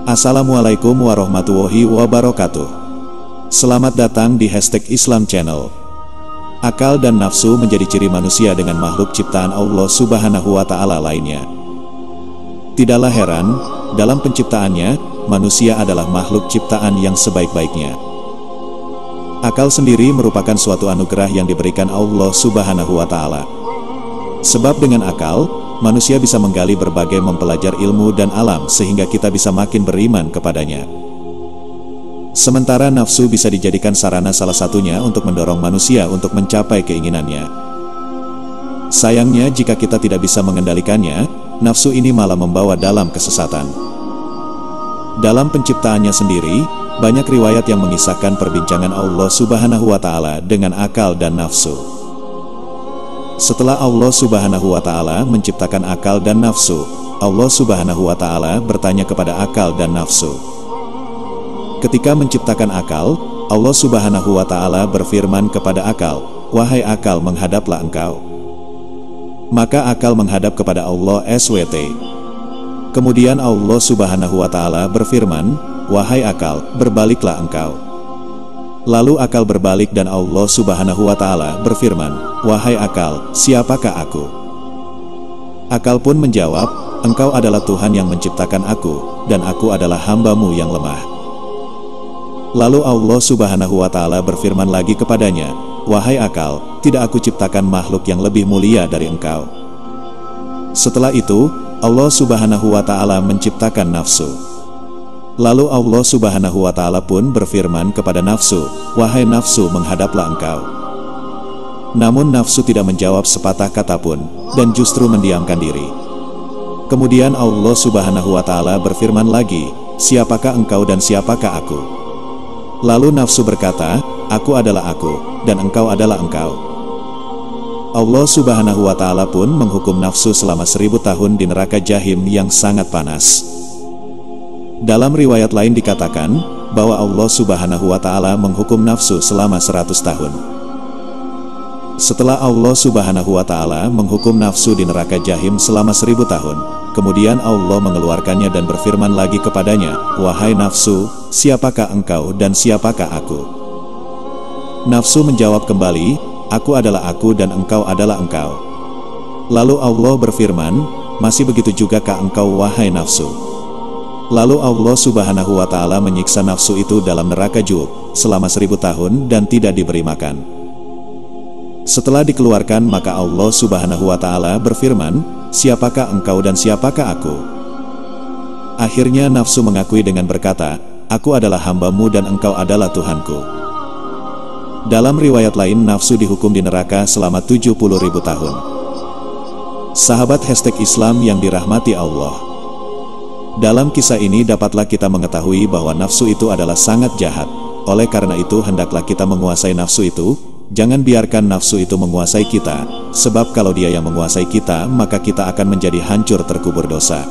Assalamualaikum warahmatullahi wabarakatuh. Selamat datang di #Islam Channel. Akal dan nafsu menjadi ciri manusia dengan makhluk ciptaan Allah Subhanahu wa Ta'ala lainnya. Tidaklah heran, dalam penciptaannya, manusia adalah makhluk ciptaan yang sebaik-baiknya. Akal sendiri merupakan suatu anugerah yang diberikan Allah Subhanahu wa Ta'ala. Sebab dengan akal, manusia bisa menggali berbagai mempelajari ilmu dan alam sehingga kita bisa makin beriman kepadanya. Sementara nafsu bisa dijadikan sarana salah satunya untuk mendorong manusia untuk mencapai keinginannya. Sayangnya jika kita tidak bisa mengendalikannya, nafsu ini malah membawa dalam kesesatan. Dalam penciptaannya sendiri, banyak riwayat yang mengisahkan perbincangan Allah Subhanahu wa Ta'ala dengan akal dan nafsu. Setelah Allah Subhanahu wa Ta'ala menciptakan akal dan nafsu, Allah Subhanahu wa Ta'ala bertanya kepada akal dan nafsu. Ketika menciptakan akal, Allah Subhanahu wa Ta'ala berfirman kepada akal, "Wahai akal, menghadaplah engkau." Maka akal menghadap kepada Allah SWT. Kemudian Allah Subhanahu wa Ta'ala berfirman, "Wahai akal, berbaliklah engkau." Lalu akal berbalik dan Allah Subhanahu wa Ta'ala berfirman, "Wahai akal, siapakah aku?" Akal pun menjawab, "Engkau adalah Tuhan yang menciptakan aku, dan aku adalah hamba-Mu yang lemah." Lalu Allah Subhanahu wa Ta'ala berfirman lagi kepadanya, "Wahai akal, tidak aku ciptakan makhluk yang lebih mulia dari engkau?" Setelah itu, Allah Subhanahu wa Ta'ala menciptakan nafsu. Lalu Allah Subhanahu wa Ta'ala pun berfirman kepada nafsu, "Wahai nafsu, menghadaplah engkau." Namun nafsu tidak menjawab sepatah kata pun, dan justru mendiamkan diri. Kemudian Allah Subhanahu wa Ta'ala berfirman lagi, "Siapakah engkau dan siapakah aku?" Lalu nafsu berkata, "Aku adalah aku, dan engkau adalah engkau." Allah Subhanahu wa Ta'ala pun menghukum nafsu selama 1000 tahun di neraka Jahim yang sangat panas. Dalam riwayat lain dikatakan bahwa Allah Subhanahu wa Ta'ala menghukum nafsu selama 100 tahun. Setelah Allah Subhanahu wa Ta'ala menghukum nafsu di neraka Jahim selama 1000 tahun, kemudian Allah mengeluarkannya dan berfirman lagi kepadanya, "Wahai nafsu, siapakah engkau dan siapakah aku?" Nafsu menjawab kembali, "Aku adalah aku dan engkau adalah engkau." Lalu Allah berfirman, "Masih begitu jugakah engkau, wahai nafsu?" Lalu Allah Subhanahu wa Ta'ala menyiksa nafsu itu dalam neraka Jub selama 1000 tahun dan tidak diberi makan. Setelah dikeluarkan, maka Allah Subhanahu wa Ta'ala berfirman, "Siapakah engkau dan siapakah aku?" Akhirnya nafsu mengakui dengan berkata, "Aku adalah hamba-Mu dan engkau adalah Tuhanku." Dalam riwayat lain, nafsu dihukum di neraka selama 70.000 tahun. Sahabat #Islam yang dirahmati Allah, dalam kisah ini dapatlah kita mengetahui bahwa nafsu itu adalah sangat jahat. Oleh karena itu hendaklah kita menguasai nafsu itu. Jangan biarkan nafsu itu menguasai kita, sebab kalau dia yang menguasai kita, maka kita akan menjadi hancur terkubur dosa.